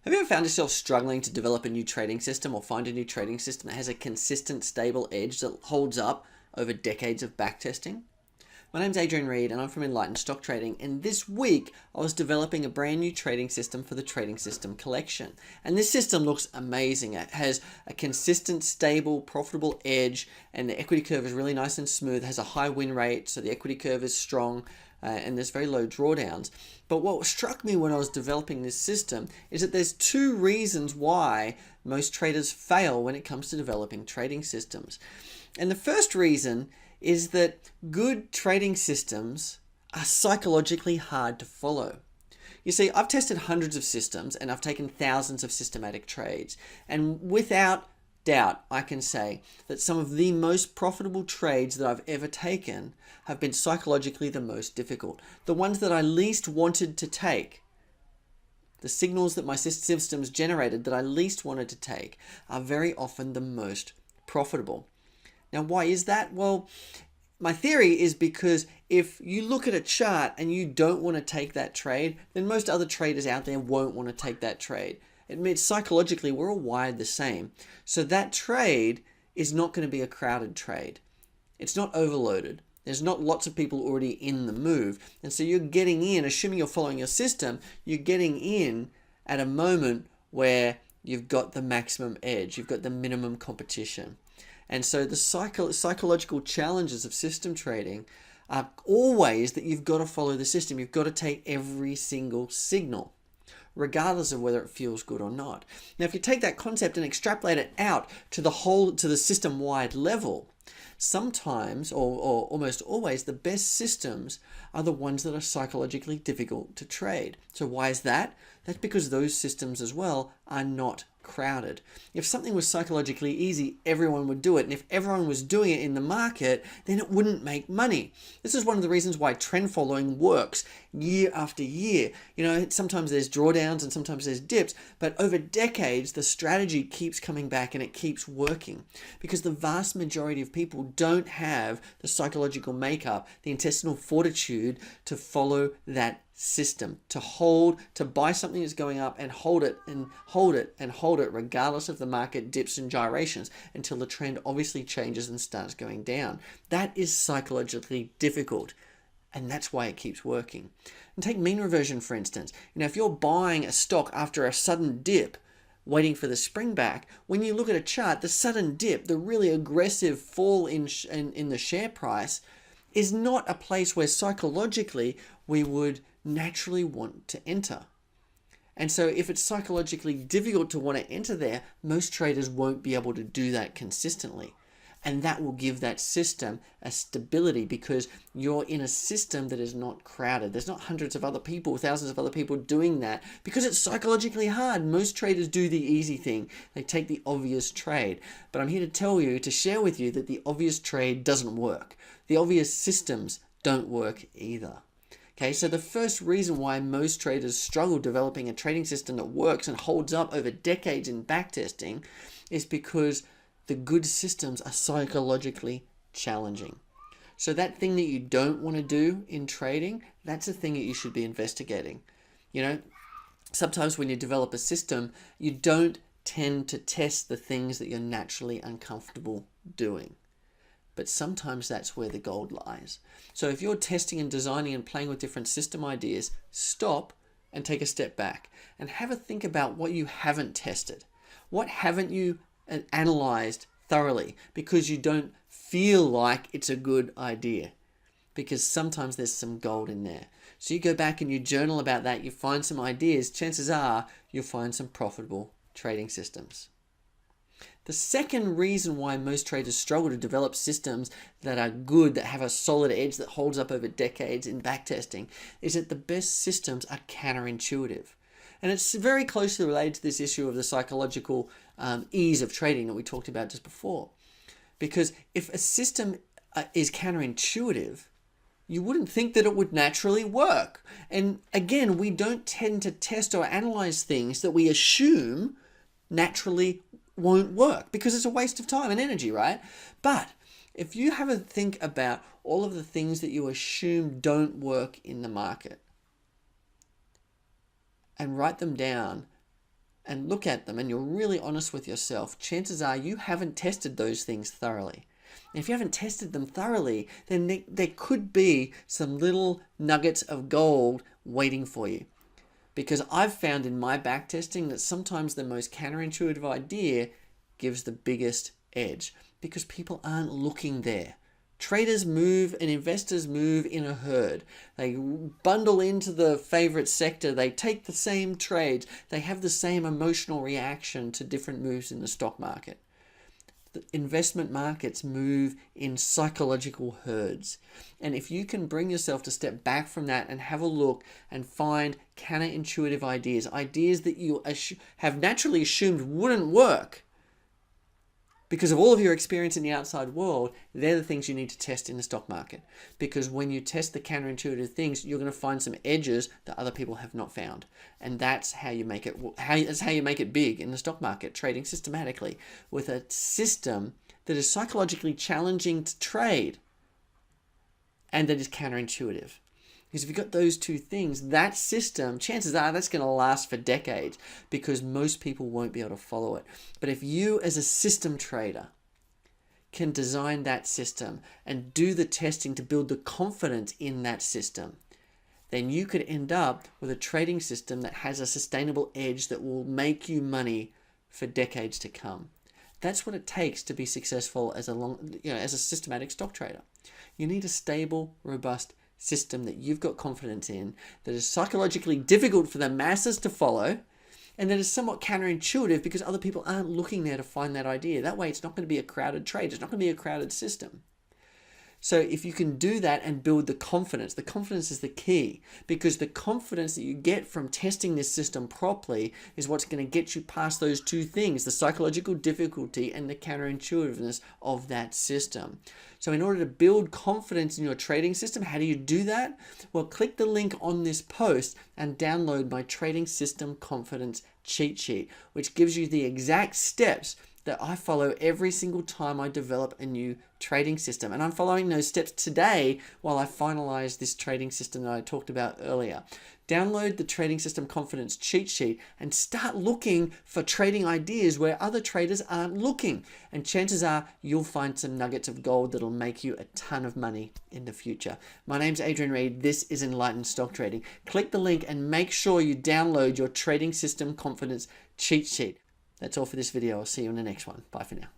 Have you ever found yourself struggling to develop a new trading system or find a new trading system that has a consistent, stable edge that holds up over decades of backtesting? My name's Adrian Reed and I'm from Enlightened Stock Trading, and this week I was developing a brand new trading system for the Trading System Collection. And this system looks amazing. It has a consistent, stable, profitable edge, and the equity curve is really nice and smooth. It has a high win rate, so the equity curve is strong. And there's very low drawdowns. But what struck me when I was developing this system is that there's two reasons why most traders fail when it comes to developing trading systems. And the first reason is that good trading systems are psychologically hard to follow. You see, I've tested hundreds of systems and I've taken thousands of systematic trades. And without doubt, I can say that some of the most profitable trades that I've ever taken have been psychologically the most difficult. The ones that I least wanted to take, the signals that my systems generated that I least wanted to take, are very often the most profitable. Now, why is that? Well, my theory is because if you look at a chart and you don't want to take that trade, then most other traders out there won't want to take that trade. It means psychologically we're all wired the same. So that trade is not going to be a crowded trade. It's not overloaded. There's not lots of people already in the move. And so you're getting in, assuming you're following your system, you're getting in at a moment where you've got the maximum edge, you've got the minimum competition. And so the psychological challenges of system trading are always that you've got to follow the system. You've got to take every single signal, regardless of whether it feels good or not. Now, if you take that concept and extrapolate it out to the system-wide level, sometimes, or almost always, the best systems are the ones that are psychologically difficult to trade. So why is that? That's because those systems as well are not crowded. If something was psychologically easy, everyone would do it. And if everyone was doing it in the market, then it wouldn't make money. This is one of the reasons why trend following works year after year. You know, sometimes there's drawdowns and sometimes there's dips, but over decades, the strategy keeps coming back and it keeps working because the vast majority of people don't have the psychological makeup, the intestinal fortitude to follow that system, to buy something that's going up and hold it and hold it and hold it regardless of the market dips and gyrations until the trend obviously changes and starts going down. That is psychologically difficult, and that's why it keeps working. And take mean reversion, for instance. You know, if you're buying a stock after a sudden dip, waiting for the spring back, when you look at a chart, the sudden dip, the really aggressive fall in the share price is not a place where psychologically we would naturally want to enter. And so if it's psychologically difficult to want to enter there, most traders won't be able to do that consistently. And that will give that system a stability because you're in a system that is not crowded. There's not hundreds of other people, thousands of other people doing that because it's psychologically hard. Most traders do the easy thing. They take the obvious trade. But I'm here to share with you that the obvious trade doesn't work. The obvious systems don't work either. Okay, so the first reason why most traders struggle developing a trading system that works and holds up over decades in backtesting is because the good systems are psychologically challenging. So that thing that you don't want to do in trading, that's a thing that you should be investigating. You know, sometimes when you develop a system, you don't tend to test the things that you're naturally uncomfortable doing. But sometimes that's where the gold lies. So if you're testing and designing and playing with different system ideas, stop and take a step back and have a think about what you haven't tested. What haven't you analyzed thoroughly because you don't feel like it's a good idea? Because sometimes there's some gold in there. So you go back and you journal about that, you find some ideas, chances are you'll find some profitable trading systems. The second reason why most traders struggle to develop systems that are good, that have a solid edge that holds up over decades in backtesting, is that the best systems are counterintuitive. And it's very closely related to this issue of the psychological ease of trading that we talked about just before. Because if a system is counterintuitive, you wouldn't think that it would naturally work. And again, we don't tend to test or analyze things that we assume naturally won't work because it's a waste of time and energy, right? But if you have a think about all of the things that you assume don't work in the market and write them down and look at them and you're really honest with yourself, chances are you haven't tested those things thoroughly. And if you haven't tested them thoroughly, then there could be some little nuggets of gold waiting for you. Because I've found in my backtesting that sometimes the most counterintuitive idea gives the biggest edge because people aren't looking there. Traders move and investors move in a herd. They bundle into the favorite sector. They take the same trades. They have the same emotional reaction to different moves in the stock market. The investment markets move in psychological herds. And if you can bring yourself to step back from that and have a look and find counterintuitive ideas, ideas that you have naturally assumed wouldn't work, because of all of your experience in the outside world, they're the things you need to test in the stock market. Because when you test the counterintuitive things, you're going to find some edges that other people have not found. And that's how you make it. That's how you make it big in the stock market, trading systematically with a system that is psychologically challenging to trade and that is counterintuitive. Because if you've got those two things, that system, chances are that's going to last for decades because most people won't be able to follow it. But if you as a system trader can design that system and do the testing to build the confidence in that system, then you could end up with a trading system that has a sustainable edge that will make you money for decades to come. That's what it takes to be successful as a systematic stock trader. You need a stable, robust system that you've got confidence in, that is psychologically difficult for the masses to follow, and that is somewhat counterintuitive because other people aren't looking there to find that idea. That way it's not going to be a crowded trade. It's not going to be a crowded system. So if you can do that and build the confidence is the key, because the confidence that you get from testing this system properly is what's going to get you past those two things, the psychological difficulty and the counterintuitiveness of that system. So in order to build confidence in your trading system, how do you do that? Well, click the link on this post and download my Trading System Confidence Cheat Sheet, which gives you the exact steps that I follow every single time I develop a new trading system. And I'm following those steps today while I finalize this trading system that I talked about earlier. Download the Trading System Confidence Cheat Sheet and start looking for trading ideas where other traders aren't looking. And chances are you'll find some nuggets of gold that'll make you a ton of money in the future. My name's Adrian Reed. This is Enlightened Stock Trading. Click the link and make sure you download your Trading System Confidence Cheat Sheet. That's all for this video. I'll see you in the next one. Bye for now.